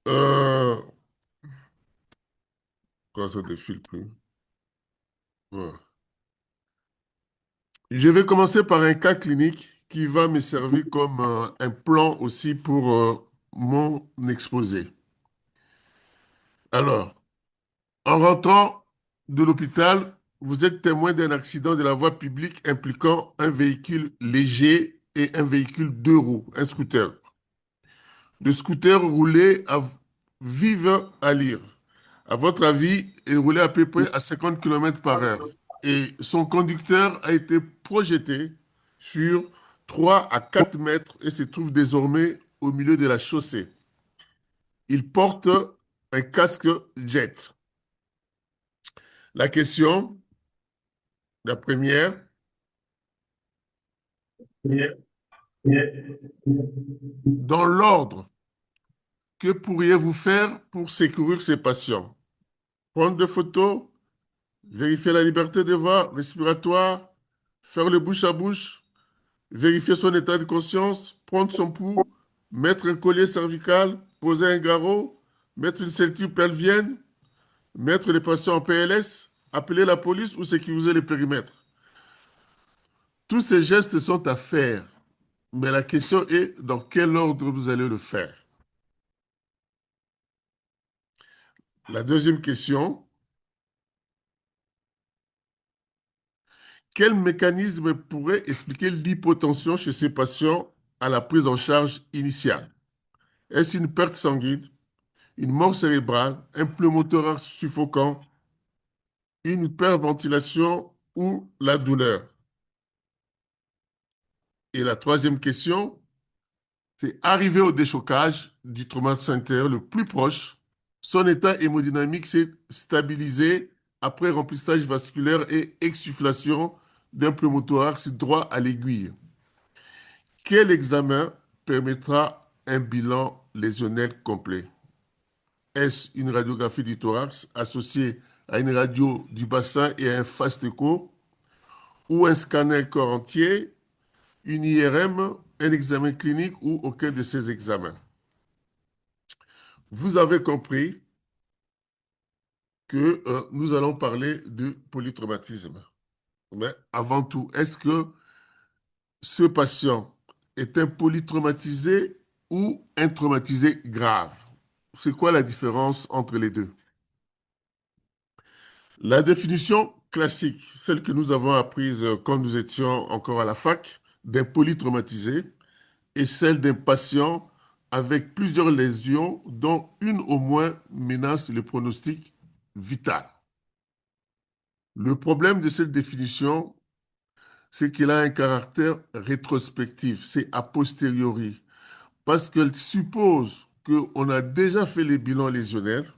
Euh, Quand ça défile plus. Ouais. Je vais commencer par un cas clinique qui va me servir comme un plan aussi pour mon exposé. Alors, en rentrant de l'hôpital, vous êtes témoin d'un accident de la voie publique impliquant un véhicule léger et un véhicule deux roues, un scooter. Le scooter roulait à vive allure. À votre avis, il roulait à peu près à 50 km par heure. Et son conducteur a été projeté sur 3 à 4 mètres et se trouve désormais au milieu de la chaussée. Il porte un casque jet. La question, la première, dans l'ordre, que pourriez-vous faire pour secourir ces patients? Prendre des photos, vérifier la liberté de voie respiratoire, faire le bouche à bouche, vérifier son état de conscience, prendre son pouls, mettre un collier cervical, poser un garrot, mettre une ceinture pelvienne, mettre les patients en PLS, appeler la police ou sécuriser les périmètres. Tous ces gestes sont à faire, mais la question est dans quel ordre vous allez le faire. La deuxième question, quel mécanisme pourrait expliquer l'hypotension chez ces patients à la prise en charge initiale? Est-ce une perte sanguine, une mort cérébrale, un pneumothorax suffocant, une hyperventilation ou la douleur? Et la troisième question, c'est arrivé au déchocage du traumatisme intérieur le plus proche, son état hémodynamique s'est stabilisé après remplissage vasculaire et exsufflation d'un pneumothorax droit à l'aiguille. Quel examen permettra un bilan lésionnel complet? Est-ce une radiographie du thorax associée à une radio du bassin et à un fast écho, ou un scanner corps entier, une IRM, un examen clinique ou aucun de ces examens? Vous avez compris que nous allons parler de polytraumatisme. Mais avant tout, est-ce que ce patient est un polytraumatisé ou un traumatisé grave? C'est quoi la différence entre les deux? La définition classique, celle que nous avons apprise quand nous étions encore à la fac, d'un polytraumatisé, est celle d'un patient avec plusieurs lésions, dont une au moins menace le pronostic vital. Le problème de cette définition, c'est qu'elle a un caractère rétrospectif, c'est a posteriori, parce qu'elle suppose qu'on a déjà fait les bilans lésionnaires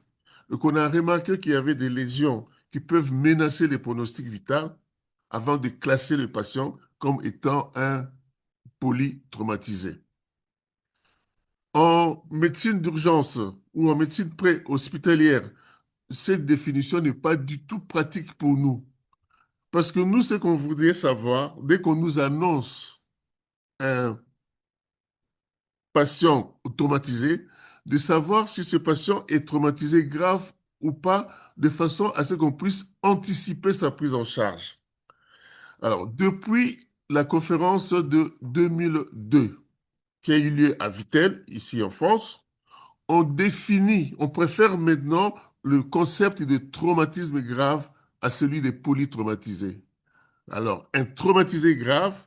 et qu'on a remarqué qu'il y avait des lésions qui peuvent menacer les pronostics vitaux avant de classer le patient comme étant un polytraumatisé. En médecine d'urgence ou en médecine préhospitalière, cette définition n'est pas du tout pratique pour nous. Parce que nous, ce qu'on voudrait savoir, dès qu'on nous annonce un patient traumatisé, de savoir si ce patient est traumatisé grave ou pas, de façon à ce qu'on puisse anticiper sa prise en charge. Alors, depuis la conférence de 2002 qui a eu lieu à Vittel, ici en France, on préfère maintenant le concept de traumatisme grave à celui des polytraumatisés. Alors, un traumatisé grave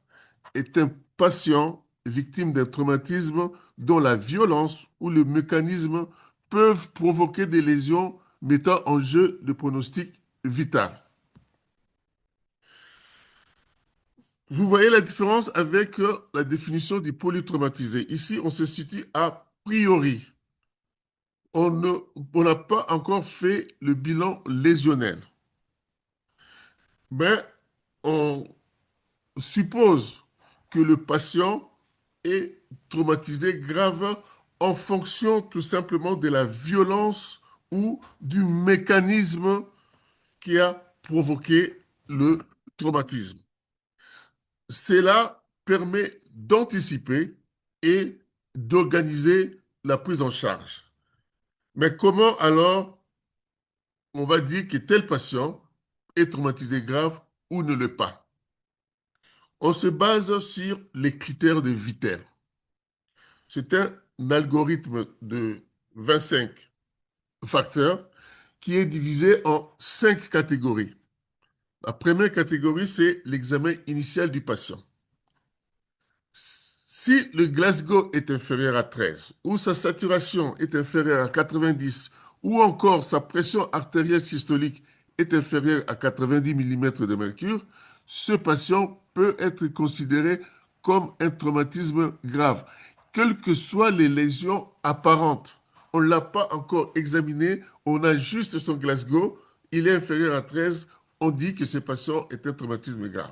est un patient victime d'un traumatisme dont la violence ou le mécanisme peuvent provoquer des lésions mettant en jeu le pronostic vital. Vous voyez la différence avec la définition du polytraumatisé. Ici, on se situe a priori. On n'a pas encore fait le bilan lésionnel, mais on suppose que le patient est traumatisé grave en fonction tout simplement de la violence ou du mécanisme qui a provoqué le traumatisme. Cela permet d'anticiper et d'organiser la prise en charge. Mais comment alors on va dire que tel patient est traumatisé grave ou ne l'est pas? On se base sur les critères de Vittel. C'est un algorithme de 25 facteurs qui est divisé en 5 catégories. La première catégorie, c'est l'examen initial du patient. Si le Glasgow est inférieur à 13, ou sa saturation est inférieure à 90, ou encore sa pression artérielle systolique est inférieure à 90 mm de mercure, ce patient peut être considéré comme un traumatisme grave, quelles que soient les lésions apparentes. On ne l'a pas encore examiné, on a juste son Glasgow, il est inférieur à 13, on dit que ce patient est un traumatisme grave.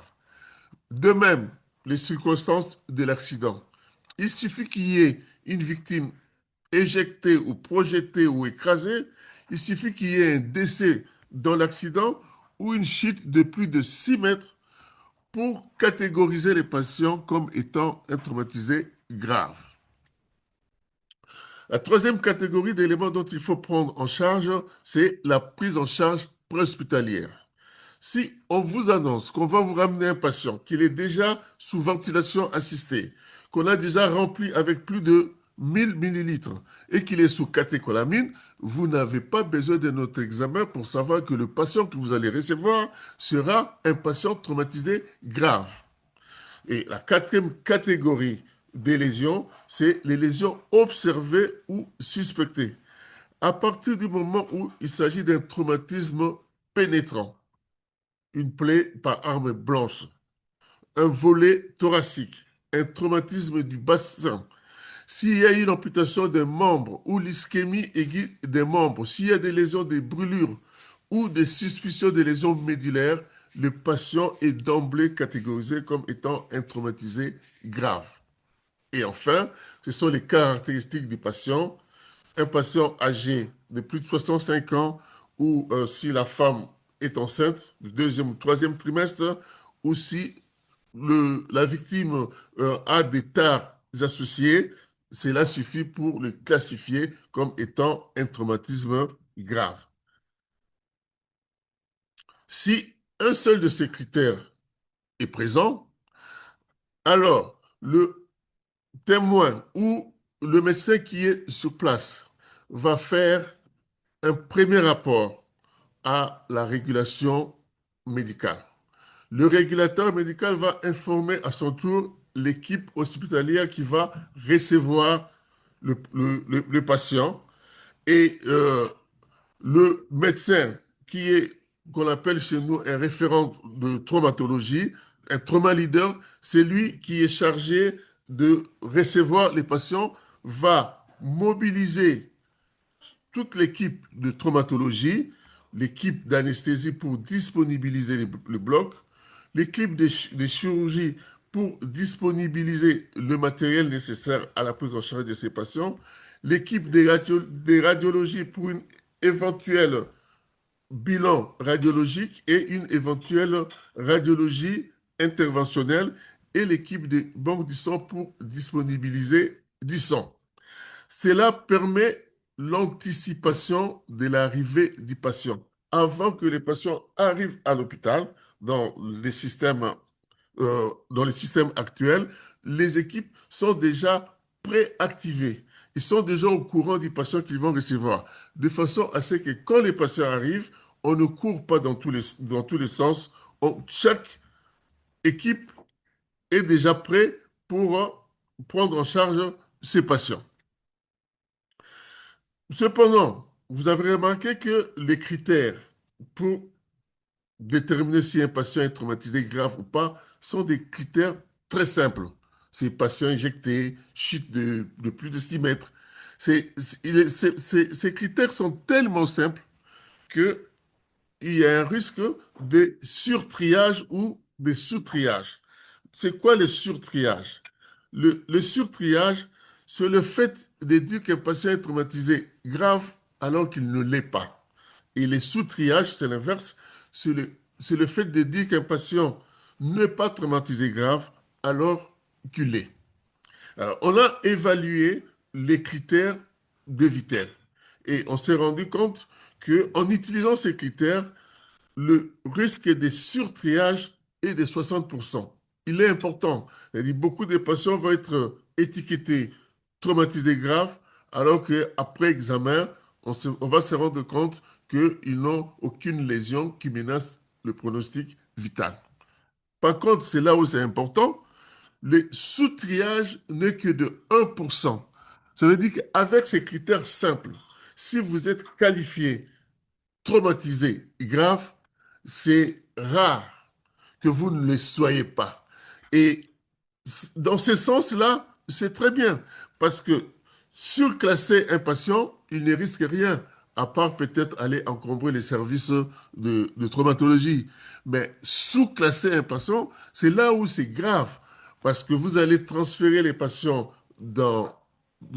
De même, les circonstances de l'accident. Il suffit qu'il y ait une victime éjectée ou projetée ou écrasée, il suffit qu'il y ait un décès dans l'accident ou une chute de plus de 6 mètres pour catégoriser les patients comme étant un traumatisé grave. La troisième catégorie d'éléments dont il faut prendre en charge, c'est la prise en charge préhospitalière. Si on vous annonce qu'on va vous ramener un patient, qu'il est déjà sous ventilation assistée, qu'on a déjà rempli avec plus de 1000 millilitres et qu'il est sous catécholamine, vous n'avez pas besoin de notre examen pour savoir que le patient que vous allez recevoir sera un patient traumatisé grave. Et la quatrième catégorie des lésions, c'est les lésions observées ou suspectées. À partir du moment où il s'agit d'un traumatisme pénétrant, une plaie par arme blanche, un volet thoracique, un traumatisme du bassin, s'il y a une amputation d'un membre ou l'ischémie aiguë des membres, s'il y a des lésions, des brûlures ou des suspicions de lésions médulaires, le patient est d'emblée catégorisé comme étant un traumatisé grave. Et enfin, ce sont les caractéristiques du patient. Un patient âgé de plus de 65 ans ou si la femme est enceinte, du deuxième ou troisième trimestre, ou si la victime a des tares associées, cela suffit pour le classifier comme étant un traumatisme grave. Si un seul de ces critères est présent, alors le témoin ou le médecin qui est sur place va faire un premier rapport à la régulation médicale. Le régulateur médical va informer à son tour l'équipe hospitalière qui va recevoir le patient et le médecin qui est, qu'on appelle chez nous un référent de traumatologie, un trauma leader, c'est lui qui est chargé de recevoir les patients, va mobiliser toute l'équipe de traumatologie, l'équipe d'anesthésie pour disponibiliser le bloc, l'équipe de chirurgie pour disponibiliser le matériel nécessaire à la prise en charge de ces patients, l'équipe des radiologies pour une éventuelle bilan radiologique et une éventuelle radiologie interventionnelle et l'équipe des banques du sang pour disponibiliser du sang. Cela permet l'anticipation de l'arrivée du patient. Avant que les patients arrivent à l'hôpital, dans les systèmes actuels, les équipes sont déjà préactivées. Ils sont déjà au courant du patient qu'ils vont recevoir, de façon à ce que quand les patients arrivent, on ne court pas dans tous les sens. Chaque équipe est déjà prête pour prendre en charge ces patients. Cependant, vous avez remarqué que les critères pour déterminer si un patient est traumatisé grave ou pas sont des critères très simples. C'est patient injecté, chute de plus de 6 mètres. Ces critères sont tellement simples qu'il y a un risque de surtriage ou de sous-triage. C'est quoi le surtriage? Le surtriage, c'est le fait de dire qu'un patient est traumatisé grave alors qu'il ne l'est pas. Et le sous-triage, c'est l'inverse, c'est le fait de dire qu'un patient n'est pas traumatisé grave alors qu'il l'est. Alors, on a évalué les critères de Vittel. Et on s'est rendu compte qu'en utilisant ces critères, le risque de surtriage est de 60%. Il est important. C'est-à-dire, beaucoup de patients vont être étiquetés traumatisés graves, alors qu'après examen, on va se rendre compte qu'ils n'ont aucune lésion qui menace le pronostic vital. Par contre, c'est là où c'est important, le sous-triage n'est que de 1%. Ça veut dire qu'avec ces critères simples, si vous êtes qualifié traumatisé grave, c'est rare que vous ne le soyez pas. Et dans ce sens-là, c'est très bien, parce que surclasser un patient, il ne risque rien, à part peut-être aller encombrer les services de traumatologie. Mais sous-classer un patient, c'est là où c'est grave, parce que vous allez transférer les patients dans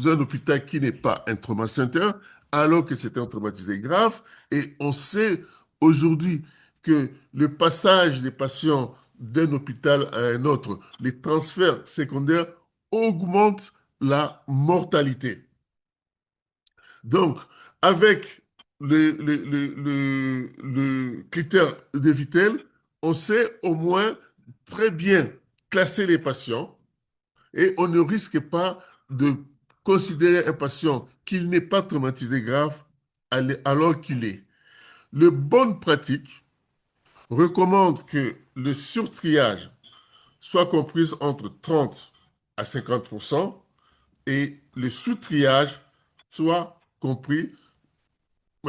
un hôpital qui n'est pas un trauma center, alors que c'est un traumatisé grave. Et on sait aujourd'hui que le passage des patients d'un hôpital à un autre, les transferts secondaires augmentent la mortalité. Donc, avec le critère de Vittel, on sait au moins très bien classer les patients et on ne risque pas de considérer un patient qu'il n'est pas traumatisé grave alors qu'il est. Le bonne pratique recommande que le surtriage soit comprise entre 30 à 50% et le sous-triage soit compris,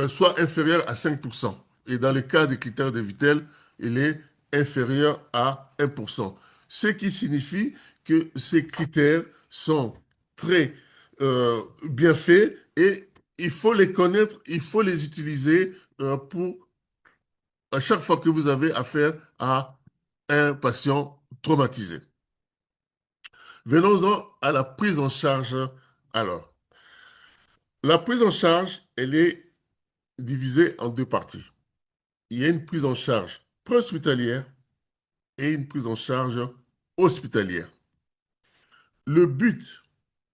soit inférieur à 5%. Et dans le cas des critères de Vittel, il est inférieur à 1%. Ce qui signifie que ces critères sont très bien faits et il faut les connaître, il faut les utiliser pour à chaque fois que vous avez affaire à un patient traumatisé. Venons-en à la prise en charge. Alors, la prise en charge, elle est divisée en deux parties. Il y a une prise en charge préhospitalière et une prise en charge hospitalière. Le but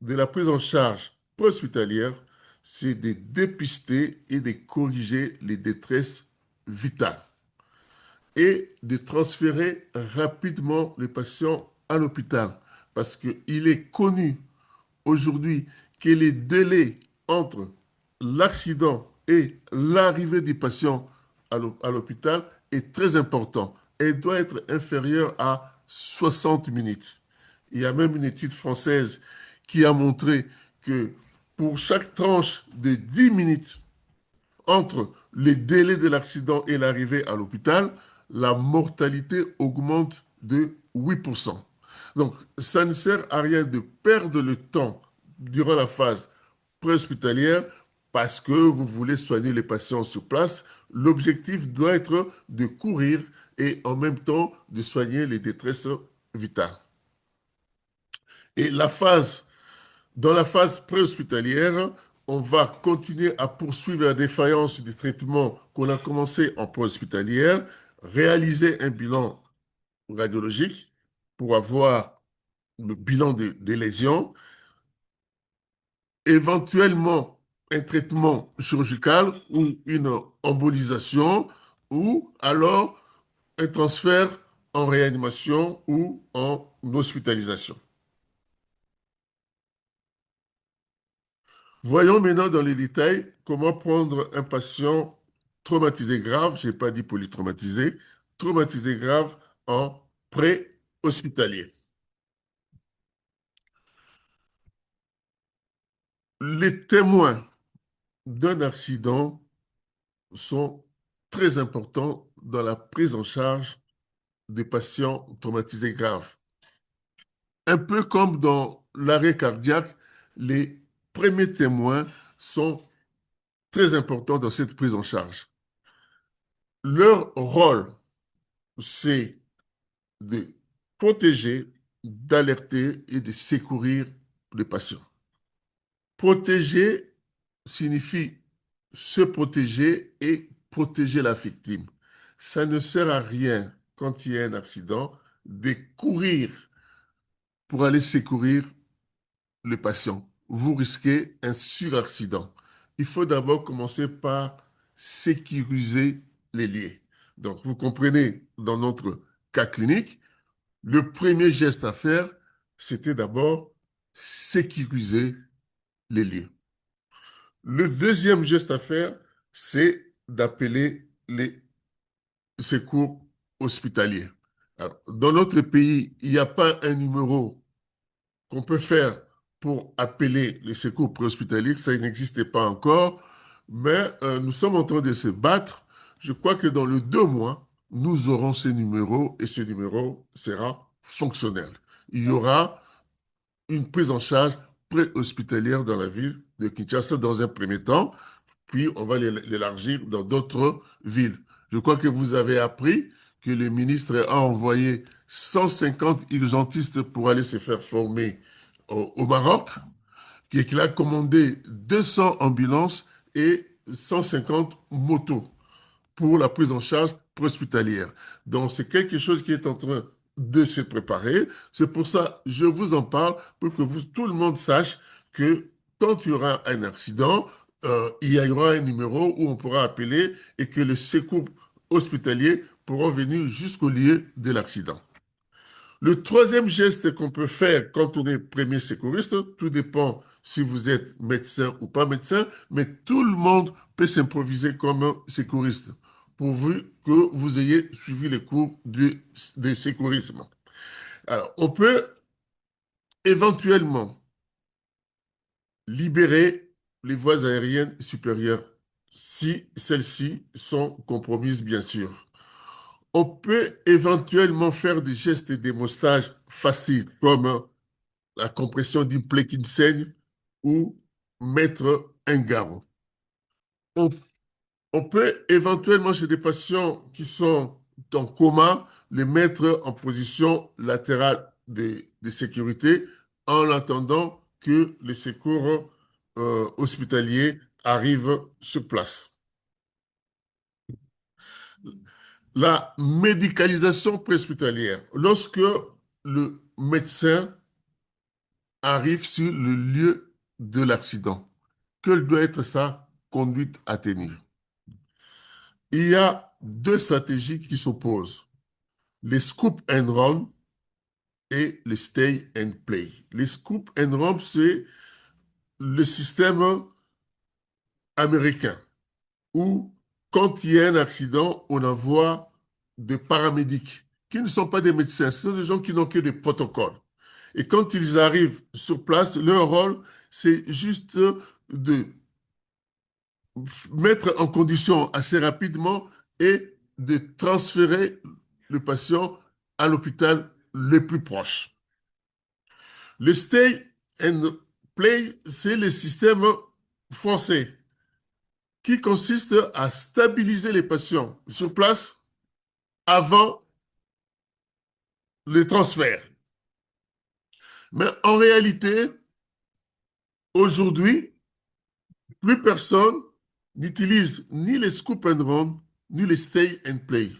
de la prise en charge préhospitalière, c'est de dépister et de corriger les détresses vitales et de transférer rapidement les patients à l'hôpital parce qu'il est connu aujourd'hui que les délais entre l'accident et l'arrivée du patient à l'hôpital est très important et doit être inférieur à 60 minutes. Il y a même une étude française qui a montré que pour chaque tranche de 10 minutes entre les délais de l'accident et l'arrivée à l'hôpital, la mortalité augmente de 8%. Donc, ça ne sert à rien de perdre le temps durant la phase préhospitalière parce que vous voulez soigner les patients sur place. L'objectif doit être de courir et en même temps de soigner les détresses vitales. Et dans la phase préhospitalière, on va continuer à poursuivre la défaillance du traitement qu'on a commencé en préhospitalière, réaliser un bilan radiologique pour avoir le bilan des lésions, éventuellement un traitement chirurgical ou une embolisation ou alors un transfert en réanimation ou en hospitalisation. Voyons maintenant dans les détails comment prendre un patient traumatisé grave, je n'ai pas dit polytraumatisé, traumatisé grave en pré-hospitalier. Les témoins d'un accident sont très importants dans la prise en charge des patients traumatisés graves. Un peu comme dans l'arrêt cardiaque, les premiers témoins sont très importants dans cette prise en charge. Leur rôle, c'est de protéger, d'alerter et de secourir les patients. Protéger signifie se protéger et protéger la victime. Ça ne sert à rien quand il y a un accident de courir pour aller secourir le patient. Vous risquez un suraccident. il faut d'abord commencer par sécuriser les lieux. Donc, vous comprenez, dans notre cas clinique, le premier geste à faire, c'était d'abord sécuriser les lieux. Le deuxième geste à faire, c'est d'appeler les secours hospitaliers. Alors, dans notre pays, il n'y a pas un numéro qu'on peut faire pour appeler les secours préhospitaliers, ça n'existait pas encore, mais nous sommes en train de se battre. Je crois que dans les 2 mois, nous aurons ce numéro et ce numéro sera fonctionnel. Il y aura une prise en charge préhospitalière dans la ville de Kinshasa dans un premier temps, puis on va l'élargir dans d'autres villes. Je crois que vous avez appris que le ministre a envoyé 150 urgentistes pour aller se faire former au Maroc, qu'il a commandé 200 ambulances et 150 motos pour la prise en charge préhospitalière. Donc, c'est quelque chose qui est en train de se préparer. C'est pour ça que je vous en parle, pour que tout le monde sache que quand il y aura un accident, il y aura un numéro où on pourra appeler et que les secours hospitaliers pourront venir jusqu'au lieu de l'accident. Le troisième geste qu'on peut faire quand on est premier secouriste, tout dépend si vous êtes médecin ou pas médecin, mais tout le monde peut s'improviser comme un secouriste, pourvu que vous ayez suivi les cours de secourisme. Alors, on peut éventuellement libérer les voies aériennes supérieures si celles-ci sont compromises, bien sûr. On peut éventuellement faire des gestes d'hémostage faciles, comme la compression d'une plaie qui saigne ou mettre un garrot. On, on peut éventuellement, chez des patients qui sont en coma, les mettre en position latérale de sécurité en attendant que les secours hospitaliers arrivent sur place. La médicalisation préhospitalière. Lorsque le médecin arrive sur le lieu de l'accident, quelle doit être sa conduite à tenir? Il y a deux stratégies qui s'opposent, les scoop and run et les stay and play. Les scoop and run, c'est le système américain où, quand il y a un accident, on envoie des paramédics qui ne sont pas des médecins, ce sont des gens qui n'ont que des protocoles. Et quand ils arrivent sur place, leur rôle, c'est juste de mettre en condition assez rapidement et de transférer le patient à l'hôpital le plus proche. Le stay and play, c'est le système français qui consiste à stabiliser les patients sur place avant le transfert. Mais en réalité, aujourd'hui, plus personne n'utilise ni les scoop and run, ni les stay and play.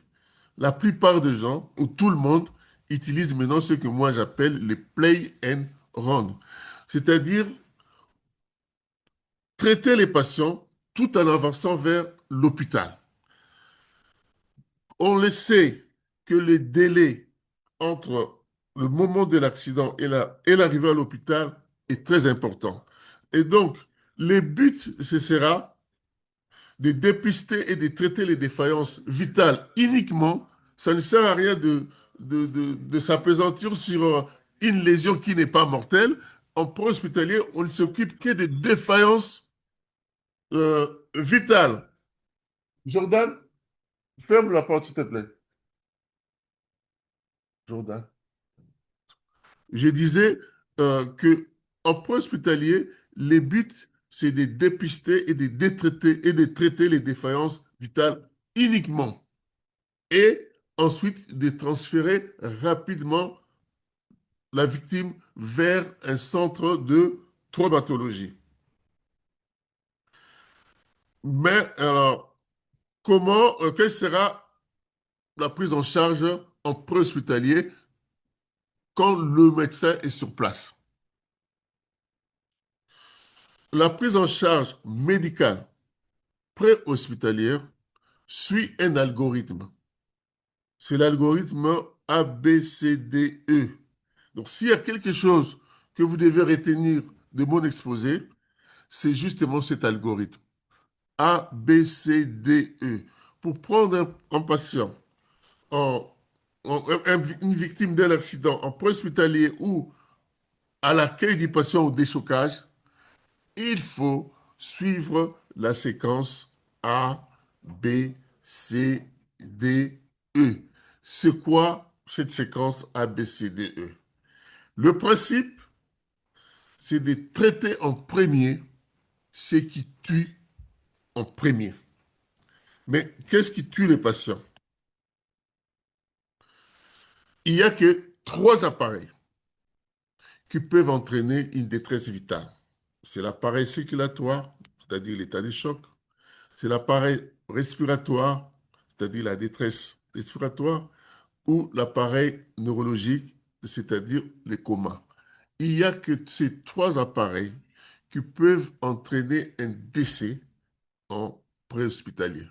La plupart des gens, ou tout le monde, utilise maintenant ce que moi j'appelle les play and run. C'est-à-dire traiter les patients tout en avançant vers l'hôpital. On le sait que le délai entre le moment de l'accident et l'arrivée à l'hôpital est très important. Et donc, le but, ce sera de dépister et de traiter les défaillances vitales uniquement. Ça ne sert à rien de s'appesantir sur une lésion qui n'est pas mortelle. En pro-hospitalier, on ne s'occupe que des défaillances vitales. Jordan, ferme la porte, s'il te plaît. Jordan. Je disais que en pro-hospitalier, les buts, c'est de dépister et de traiter les défaillances vitales uniquement. Et ensuite de transférer rapidement la victime vers un centre de traumatologie. Mais alors, quelle sera la prise en charge en préhospitalier quand le médecin est sur place? La prise en charge médicale préhospitalière suit un algorithme. C'est l'algorithme ABCDE. Donc, s'il y a quelque chose que vous devez retenir de mon exposé, c'est justement cet algorithme. ABCDE. Pour prendre un patient, en, une victime d'un accident en préhospitalier ou à l'accueil du patient au déchocage, il faut suivre la séquence A, B, C, D, E. C'est quoi cette séquence A, B, C, D, E? Le principe, c'est de traiter en premier ce qui tue en premier. Mais qu'est-ce qui tue les patients? Il n'y a que trois appareils qui peuvent entraîner une détresse vitale. C'est l'appareil circulatoire, c'est-à-dire l'état de choc. C'est l'appareil respiratoire, c'est-à-dire la détresse respiratoire, ou l'appareil neurologique, c'est-à-dire le coma. Il n'y a que ces trois appareils qui peuvent entraîner un décès en préhospitalier.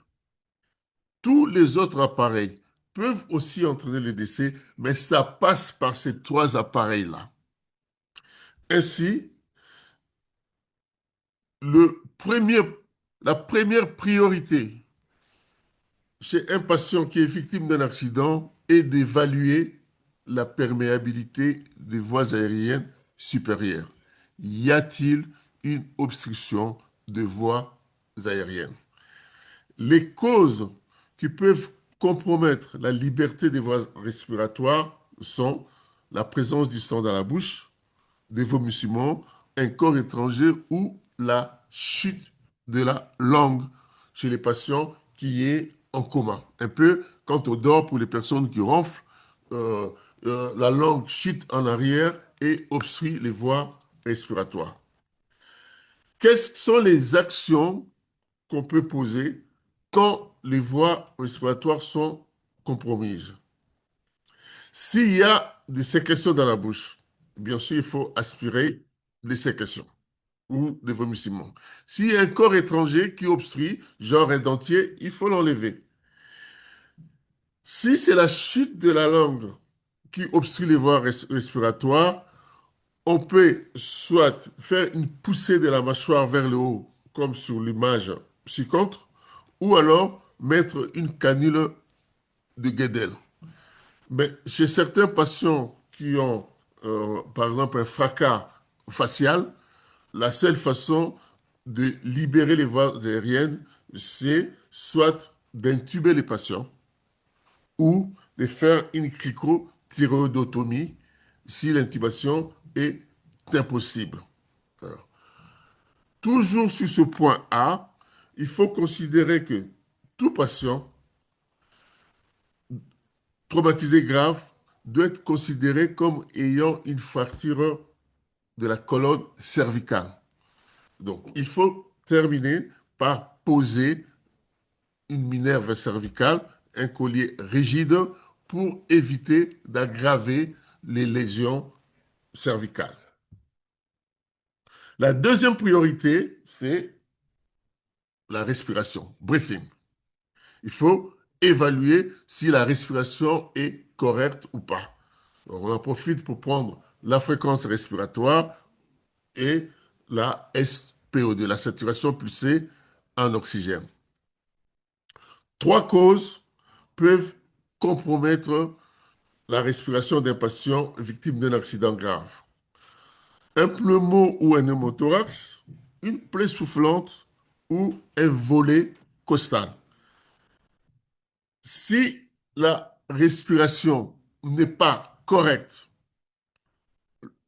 Tous les autres appareils peuvent aussi entraîner le décès, mais ça passe par ces trois appareils-là. Ainsi, le premier, la première priorité chez un patient qui est victime d'un accident est d'évaluer la perméabilité des voies aériennes supérieures. Y a-t-il une obstruction des voies aériennes? Les causes qui peuvent compromettre la liberté des voies respiratoires sont la présence du sang dans la bouche, des vomissements, un corps étranger ou la chute de la langue chez les patients qui est en coma. Un peu quand on dort pour les personnes qui ronflent, euh, la langue chute en arrière et obstrue les voies respiratoires. Quelles sont les actions qu'on peut poser quand les voies respiratoires sont compromises? S'il y a des sécrétions dans la bouche, bien sûr, il faut aspirer les sécrétions ou des vomissements. S'il y a un corps étranger qui obstrue, genre un dentier, il faut l'enlever. Si c'est la chute de la langue qui obstrue les voies respiratoires, on peut soit faire une poussée de la mâchoire vers le haut, comme sur l'image ci-contre, ou alors mettre une canule de Guedel. Mais chez certains patients qui ont, par exemple, un fracas facial, la seule façon de libérer les voies aériennes, c'est soit d'intuber les patients ou de faire une cricothyroïdotomie si l'intubation est impossible. Alors, toujours sur ce point A, il faut considérer que tout patient traumatisé grave doit être considéré comme ayant une fracture de la colonne cervicale. Donc, il faut terminer par poser une minerve cervicale, un collier rigide pour éviter d'aggraver les lésions cervicales. La deuxième priorité, c'est la respiration, breathing. Il faut évaluer si la respiration est correcte ou pas. Donc, on en profite pour prendre la fréquence respiratoire et la SPO2, la saturation pulsée en oxygène. Trois causes peuvent compromettre la respiration d'un patient victime d'un accident grave. Un pneumo ou un pneumothorax, une plaie soufflante ou un volet costal. Si la respiration n'est pas correcte,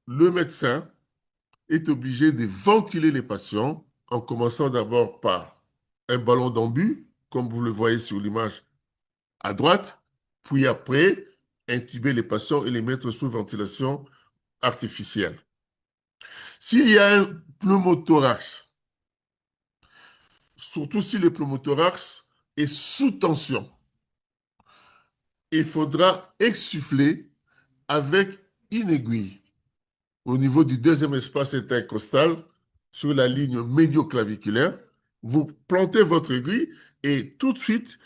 le médecin est obligé de ventiler les patients en commençant d'abord par un ballon d'embu, comme vous le voyez sur l'image à droite, puis après intuber les patients et les mettre sous ventilation artificielle. S'il y a un pneumothorax, surtout si le pneumothorax est sous tension, il faudra exsuffler avec une aiguille au niveau du deuxième espace intercostal sur la ligne médioclaviculaire, vous plantez votre aiguille et tout de suite,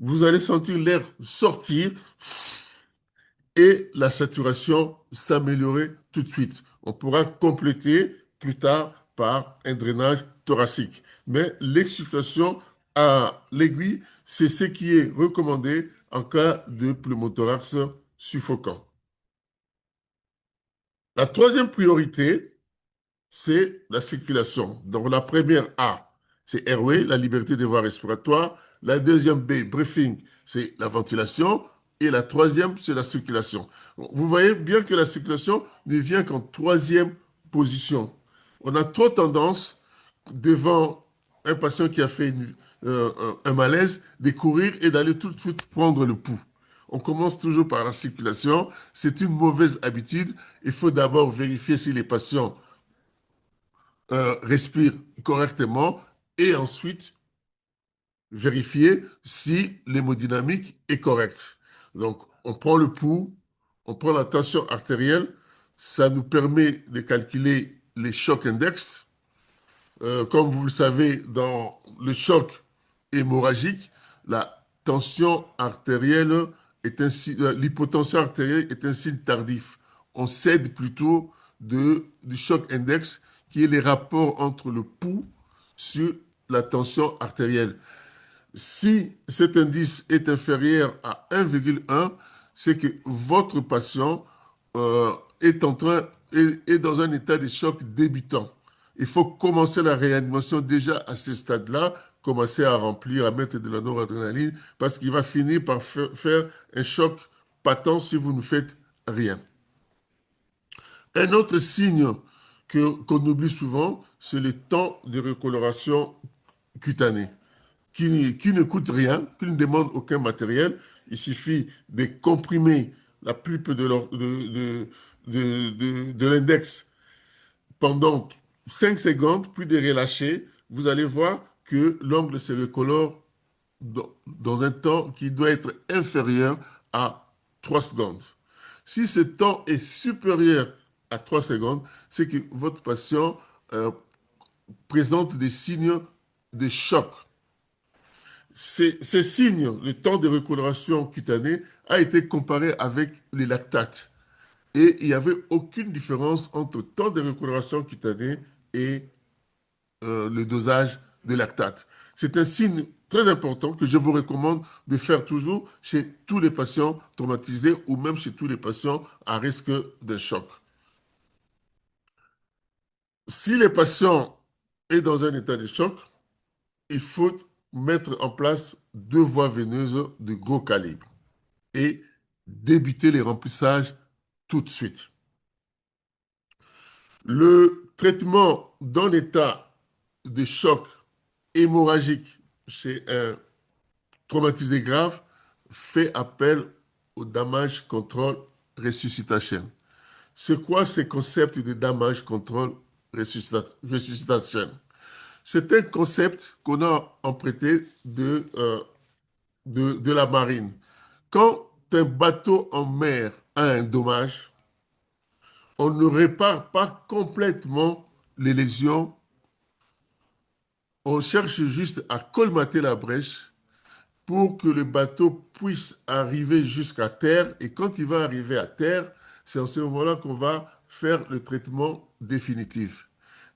vous allez sentir l'air sortir et la saturation s'améliorer tout de suite. On pourra compléter plus tard par un drainage thoracique. Mais l'exsufflation à l'aiguille, c'est ce qui est recommandé en cas de pneumothorax suffocant. La troisième priorité, c'est la circulation. Donc la première A, c'est airway, la liberté des voies respiratoires. La deuxième B, breathing, c'est la ventilation. Et la troisième, c'est la circulation. Vous voyez bien que la circulation ne vient qu'en troisième position. On a trop tendance, devant un patient qui a fait un malaise, de courir et d'aller tout de suite prendre le pouls. On commence toujours par la circulation. C'est une mauvaise habitude. Il faut d'abord vérifier si les patients respire correctement et ensuite vérifier si l'hémodynamique est correcte. Donc, on prend le pouls, on prend la tension artérielle, ça nous permet de calculer les chocs index. Comme vous le savez, dans le choc hémorragique, la tension artérielle l'hypotension artérielle est un signe tardif. On cède plutôt du choc index, qui est les rapports entre le pouls sur la tension artérielle. Si cet indice est inférieur à 1,1, c'est que votre patient euh, est est dans un état de choc débutant. Il faut commencer la réanimation déjà à ce stade-là, commencer à remplir, à mettre de la noradrénaline, parce qu'il va finir par faire un choc patent si vous ne faites rien. Un autre signe qu'on oublie souvent, c'est le temps de recoloration cutanée qui ne coûte rien, qui ne demande aucun matériel. Il suffit de comprimer la pulpe de l'index pendant 5 secondes, puis de relâcher. Vous allez voir que l'ongle se recolore dans un temps qui doit être inférieur à 3 secondes. Si ce temps est supérieur à 3 secondes, c'est que votre patient présente des signes de choc. Ces signes, le temps de recoloration cutanée, a été comparé avec les lactates. Et il n'y avait aucune différence entre temps de recoloration cutanée et le dosage de lactate. C'est un signe très important que je vous recommande de faire toujours chez tous les patients traumatisés ou même chez tous les patients à risque d'un choc. Si le patient est dans un état de choc, il faut mettre en place deux voies veineuses de gros calibre et débuter les remplissages tout de suite. Le traitement d'un état de choc hémorragique chez un traumatisé grave fait appel au damage control resuscitation. C'est quoi ce concept de damage control resuscitation? C'est un concept qu'on a emprunté de la marine. Quand un bateau en mer a un dommage, on ne répare pas complètement les lésions, on cherche juste à colmater la brèche pour que le bateau puisse arriver jusqu'à terre. Et quand il va arriver à terre, c'est en ce moment-là qu'on va faire le traitement définitif.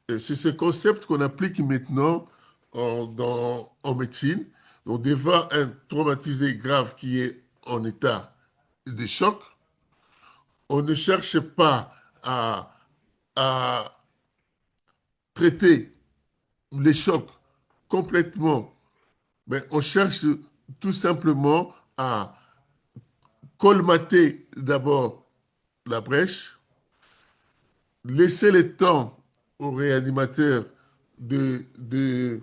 C'est ce concept qu'on applique maintenant en médecine. Donc, devant un traumatisé grave qui est en état de choc, on ne cherche pas à traiter les chocs complètement, mais on cherche tout simplement à colmater d'abord la brèche, laisser le temps au réanimateur de, de,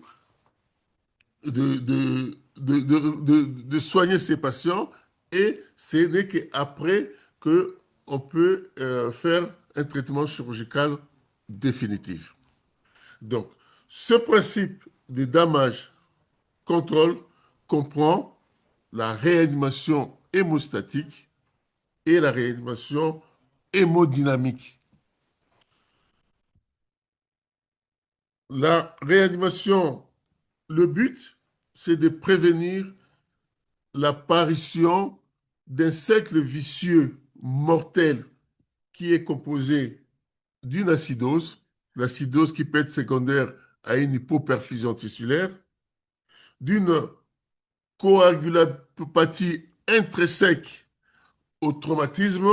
de soigner ses patients et ce n'est qu'après qu'on peut faire un traitement chirurgical définitif. Donc, ce principe de damage contrôle comprend la réanimation hémostatique et la réanimation hémodynamique. La réanimation, le but, c'est de prévenir l'apparition d'un cercle vicieux mortel qui est composé d'une acidose, l'acidose qui peut être secondaire à une hypoperfusion tissulaire, d'une coagulopathie intrinsèque au traumatisme.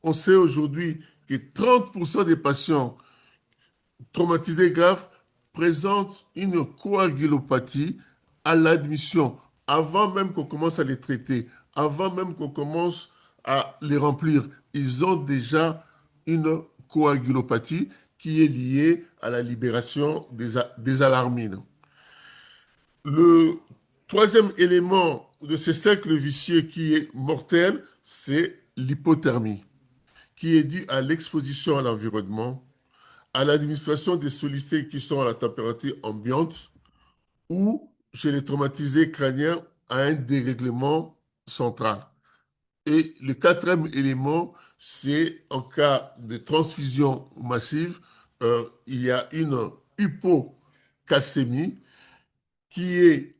On sait aujourd'hui que 30% des patients traumatisés graves présentent une coagulopathie à l'admission, avant même qu'on commence à les traiter, avant même qu'on commence à les remplir. Ils ont déjà une coagulopathie qui est liée à la libération des alarmines. Le troisième élément de ce cercle vicieux qui est mortel, c'est l'hypothermie, qui est due à l'exposition à l'environnement, à l'administration des sollicités qui sont à la température ambiante ou chez les traumatisés crâniens à un dérèglement central. Et le quatrième élément, c'est en cas de transfusion massive, il y a une hypocalcémie qui est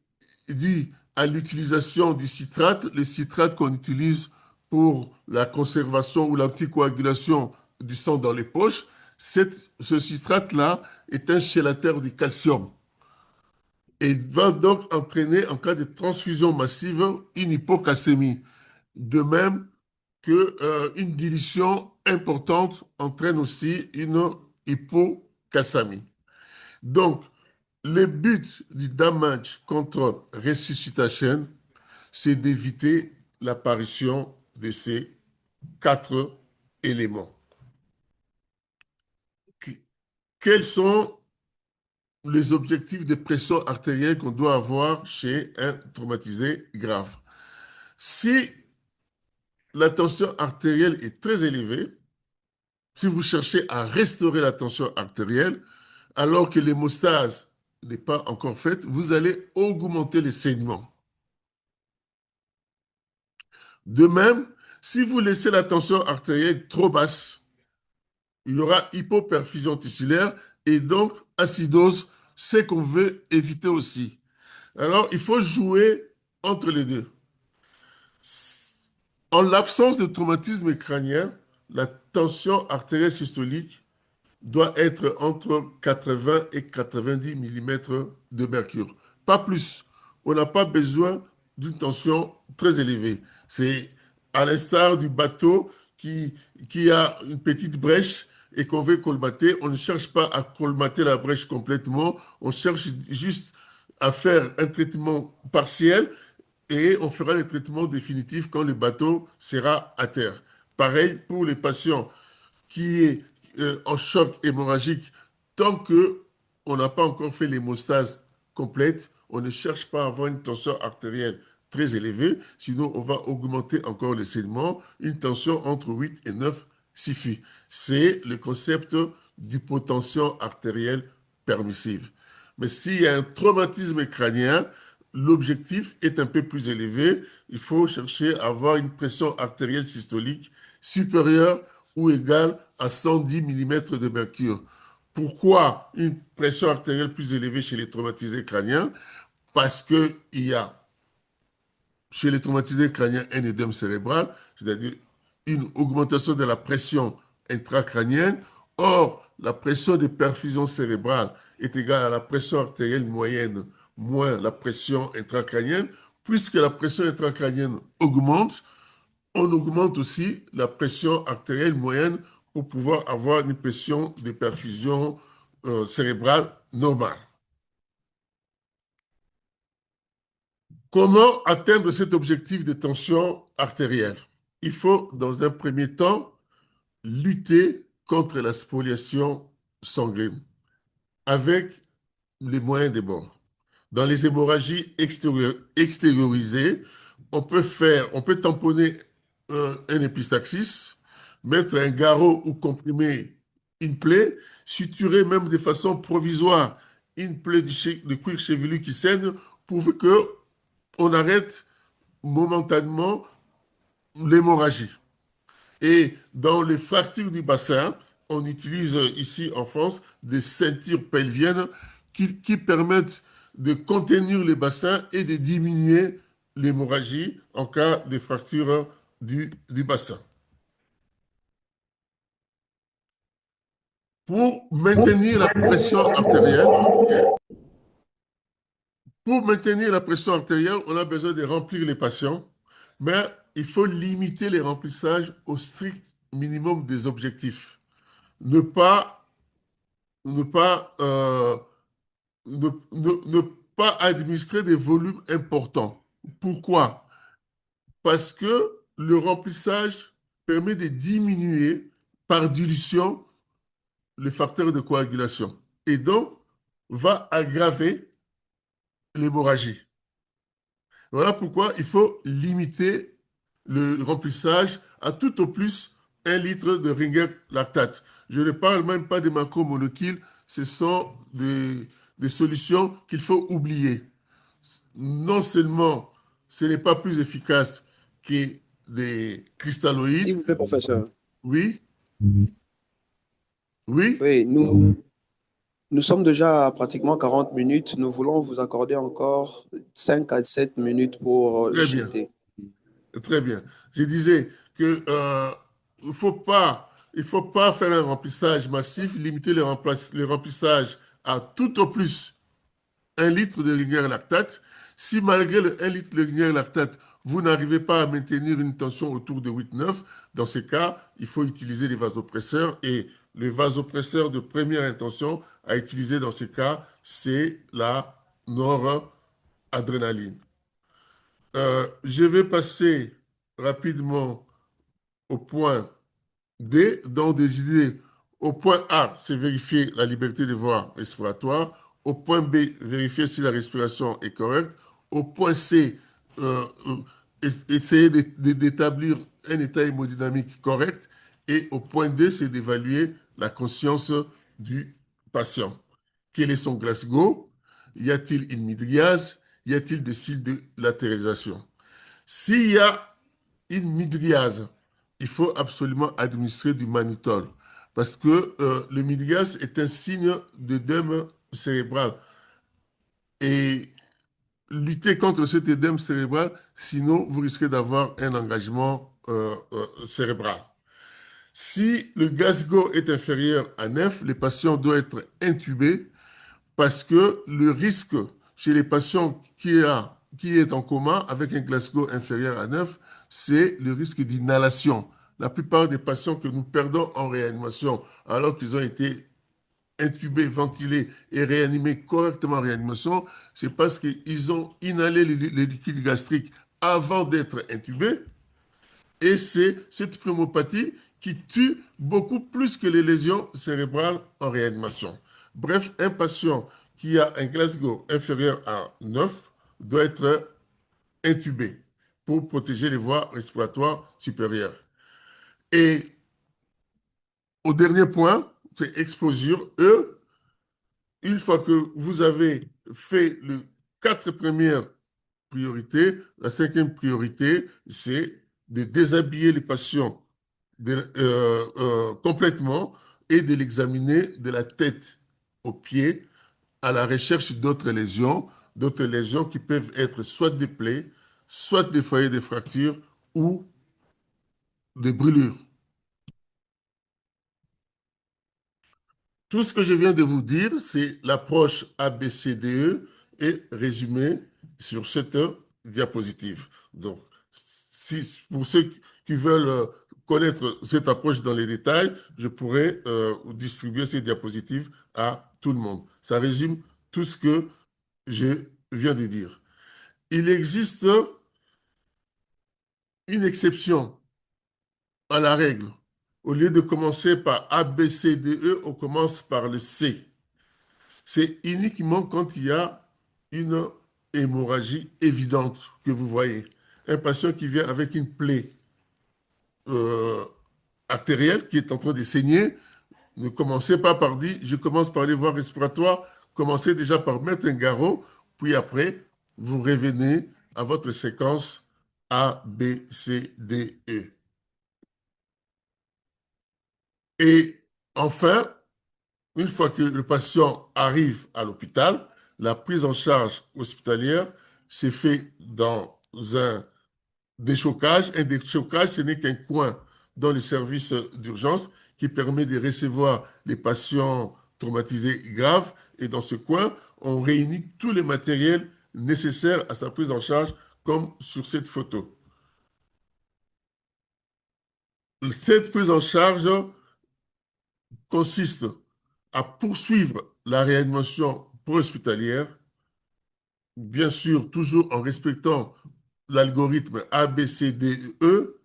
due à l'utilisation du citrate, le citrate qu'on utilise pour la conservation ou l'anticoagulation du sang dans les poches. Ce citrate-là est un chélateur du calcium et va donc entraîner, en cas de transfusion massive, une hypocalcémie. De même que, une dilution importante entraîne aussi une hypocalcémie. Donc, le but du damage control resuscitation, c'est d'éviter l'apparition de ces quatre éléments. Quels sont les objectifs de pression artérielle qu'on doit avoir chez un traumatisé grave? Si la tension artérielle est très élevée, si vous cherchez à restaurer la tension artérielle, alors que l'hémostase n'est pas encore faite, vous allez augmenter les saignements. De même, si vous laissez la tension artérielle trop basse, il y aura hypoperfusion tissulaire et donc acidose, c'est qu'on veut éviter aussi. Alors, il faut jouer entre les deux. En l'absence de traumatisme crânien, la tension artérielle systolique doit être entre 80 et 90 mm de mercure. Pas plus. On n'a pas besoin d'une tension très élevée. C'est à l'instar du bateau qui a une petite brèche et qu'on veut colmater. On ne cherche pas à colmater la brèche complètement. On cherche juste à faire un traitement partiel et on fera le traitement définitif quand le bateau sera à terre. Pareil pour les patients qui est en choc hémorragique, tant que on n'a pas encore fait l'hémostase complète, on ne cherche pas à avoir une tension artérielle très élevée, sinon on va augmenter encore le saignement. Une tension entre 8 et 9 suffit. C'est le concept d'hypotension artérielle permissive. Mais s'il y a un traumatisme crânien, l'objectif est un peu plus élevé. Il faut chercher à avoir une pression artérielle systolique supérieure ou égale à 110 mm de mercure. Pourquoi une pression artérielle plus élevée chez les traumatisés crâniens? Parce qu'il y a chez les traumatisés crâniens un édème cérébral, c'est-à-dire une augmentation de la pression intracrânienne. Or, la pression de perfusion cérébrale est égale à la pression artérielle moyenne moins la pression intracrânienne. Puisque la pression intracrânienne augmente, on augmente aussi la pression artérielle moyenne pour pouvoir avoir une pression de perfusion cérébrale normale. Comment atteindre cet objectif de tension artérielle? Il faut, dans un premier temps, lutter contre la spoliation sanguine avec les moyens des bords. Dans les hémorragies extériorisées, on peut tamponner un épistaxis, mettre un garrot ou comprimer une plaie, suturer même de façon provisoire une plaie de cuir chevelu qui saigne pour que on arrête momentanément l'hémorragie. Et dans les fractures du bassin, on utilise ici en France des ceintures pelviennes qui permettent de contenir les bassins et de diminuer l'hémorragie en cas de fracture du bassin. Pour maintenir la pression artérielle, Pour maintenir la pression artérielle, on a besoin de remplir les patients, mais il faut limiter les remplissages au strict minimum des objectifs. Ne pas, ne pas, ne pas administrer des volumes importants. Pourquoi? Parce que le remplissage permet de diminuer par dilution les facteurs de coagulation et donc va aggraver l'hémorragie. Voilà pourquoi il faut limiter le remplissage à tout au plus 1 litre de Ringer lactate. Je ne parle même pas des macromolécules, ce sont des solutions qu'il faut oublier. Non seulement ce n'est pas plus efficace que des S'il cristalloïdes, vous plaît, professeur. oui, oui, Oui, nous sommes déjà à pratiquement 40 minutes. Nous voulons vous accorder encore 5 à 7 minutes pour très bien. jeter. Très bien. Je disais que il faut pas faire un remplissage massif, limiter les remplissages à tout au plus 1 litre de linéaire lactate. Si malgré le 1 litre de linéaire lactate, vous n'arrivez pas à maintenir une tension autour de 8-9, dans ce cas, il faut utiliser des vasopresseurs et le vasopresseur de première intention à utiliser dans ce cas, c'est la noradrénaline. Je vais passer rapidement au point D, donc des idées. Au point A, c'est vérifier la liberté de voie respiratoire. Au point B, vérifier si la respiration est correcte. Au point C, essayer d'établir un état hémodynamique correct. Et au point D, c'est d'évaluer la conscience du patient. Quel est son Glasgow? Y a-t-il une midriase? Y a-t-il des signes de latéralisation? S'il y a une midriase, il faut absolument administrer du mannitol parce que le midriase est un signe d'œdème cérébral et lutter contre cet œdème cérébral, sinon vous risquez d'avoir un engagement cérébral. Si le Glasgow est inférieur à 9, les patients doivent être intubés parce que le risque chez les patients qui est en coma avec un Glasgow inférieur à 9, c'est le risque d'inhalation. La plupart des patients que nous perdons en réanimation, alors qu'ils ont été intubés, ventilés et réanimés correctement en réanimation, c'est parce qu'ils ont inhalé les liquides gastriques avant d'être intubés. Et c'est cette pneumopathie qui tue beaucoup plus que les lésions cérébrales en réanimation. Bref, un patient qui a un Glasgow inférieur à 9 doit être intubé pour protéger les voies respiratoires supérieures. Et au dernier point, c'est exposure. Une fois que vous avez fait les 4 premières priorités, la 5e priorité, c'est de déshabiller les patients complètement et de l'examiner de la tête aux pieds à la recherche d'autres lésions qui peuvent être soit des plaies, soit des foyers de fractures ou des brûlures. Tout ce que je viens de vous dire, c'est l'approche ABCDE et résumé sur cette diapositive. Donc, pour ceux qui veulent connaître cette approche dans les détails, je pourrais distribuer ces diapositives à tout le monde. Ça résume tout ce que je viens de dire. Il existe une exception à la règle. Au lieu de commencer par ABCDE, on commence par le C. C'est uniquement quand il y a une hémorragie évidente que vous voyez. Un patient qui vient avec une plaie euh, artérielle qui est en train de saigner, ne commencez pas par dire, je commence par les voies respiratoires, commencez déjà par mettre un garrot, puis après, vous revenez à votre séquence A, B, C, D, E. Et enfin, Une fois que le patient arrive à l'hôpital, la prise en charge hospitalière s'est faite dans un déchocage. Un déchocage, ce n'est qu'un coin dans les services d'urgence qui permet de recevoir les patients traumatisés graves. Et dans ce coin, on réunit tous les matériels nécessaires à sa prise en charge, comme sur cette photo. Cette prise en charge consiste à poursuivre la réanimation préhospitalière, bien sûr, toujours en respectant l'algorithme ABCDE.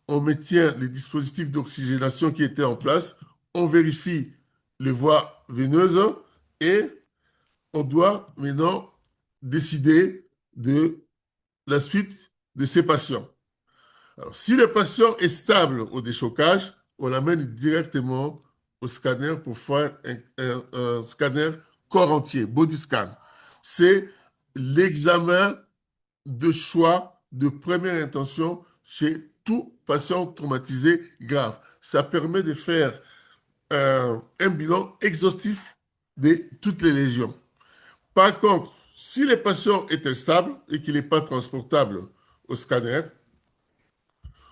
On maintient les dispositifs d'oxygénation qui étaient en place, on vérifie les voies veineuses et on doit maintenant décider de la suite de ces patients. Alors, si le patient est stable au déchocage, on l'amène directement au scanner pour faire un scanner corps entier, body scan. C'est l'examen de choix de première intention chez tout patient traumatisé grave. Ça permet de faire un bilan exhaustif de toutes les lésions. Par contre, si le patient est instable et qu'il n'est pas transportable au scanner,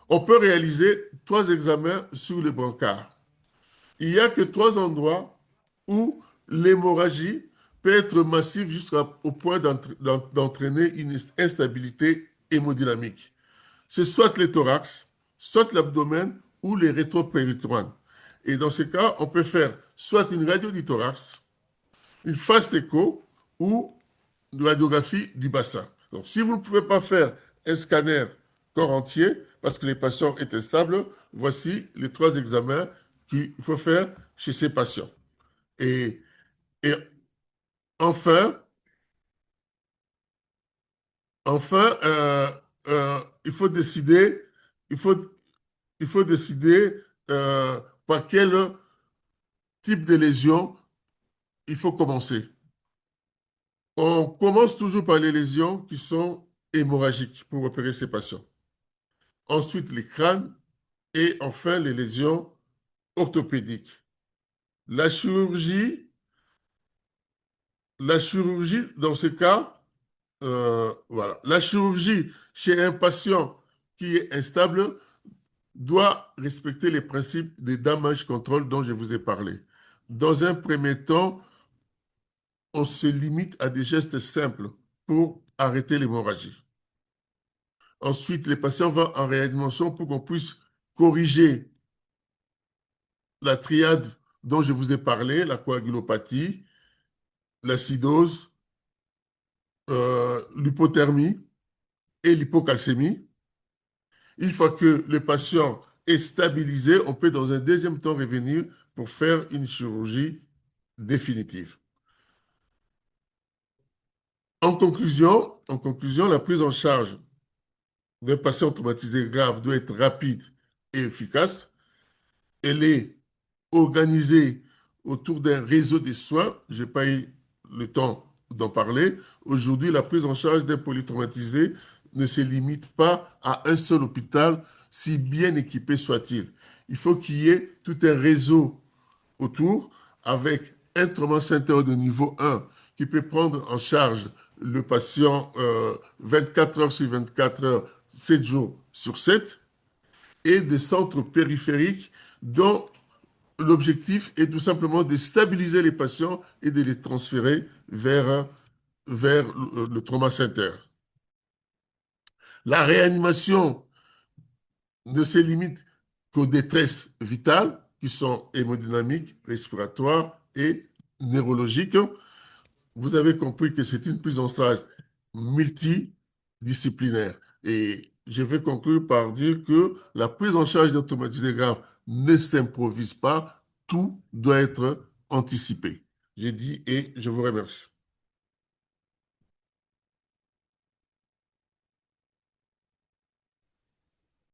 on peut réaliser 3 examens sur le brancard. Il n'y a que 3 endroits où l'hémorragie peut être massive jusqu'au point d'entraîner une instabilité hémodynamique. C'est soit le thorax, soit l'abdomen ou les rétropéritoines. Et dans ce cas, on peut faire soit une radio du thorax, une fast écho ou une radiographie du bassin. Donc, si vous ne pouvez pas faire un scanner corps entier parce que les patients étaient stables, voici les 3 examens qu'il faut faire chez ces patients. Et, et enfin, enfin il faut décider, il faut, il faut décider par quel type de lésion il faut commencer. On commence toujours par les lésions qui sont hémorragiques pour opérer ces patients. Ensuite, les crânes et enfin les lésions orthopédiques. La chirurgie, la chirurgie dans ce cas, voilà. La chirurgie chez un patient qui est instable doit respecter les principes des damage control dont je vous ai parlé. Dans un premier temps, on se limite à des gestes simples pour arrêter l'hémorragie. Ensuite, les patients vont en réanimation pour qu'on puisse corriger la triade dont je vous ai parlé, la coagulopathie, l'acidose, l'hypothermie et l'hypocalcémie. Une fois que le patient est stabilisé, on peut dans un deuxième temps revenir pour faire une chirurgie définitive. En conclusion, la prise en charge d'un patient traumatisé grave doit être rapide et efficace. Elle est organisée autour d'un réseau de soins. Je n'ai pas eu le temps d'en parler. Aujourd'hui, la prise en charge d'un polytraumatisé ne se limite pas à un seul hôpital, si bien équipé soit-il. Il faut qu'il y ait tout un réseau autour avec un trauma center de niveau 1 qui peut prendre en charge le patient 24 heures sur 24 heures, 7 jours sur 7, et des centres périphériques dont l'objectif est tout simplement de stabiliser les patients et de les transférer vers le trauma center. La réanimation ne se limite qu'aux détresses vitales qui sont hémodynamiques, respiratoires et neurologiques. Vous avez compris que c'est une prise en charge multidisciplinaire. Et je vais conclure par dire que la prise en charge d'un traumatisé grave ne s'improvise pas, tout doit être anticipé. J'ai dit et je vous remercie.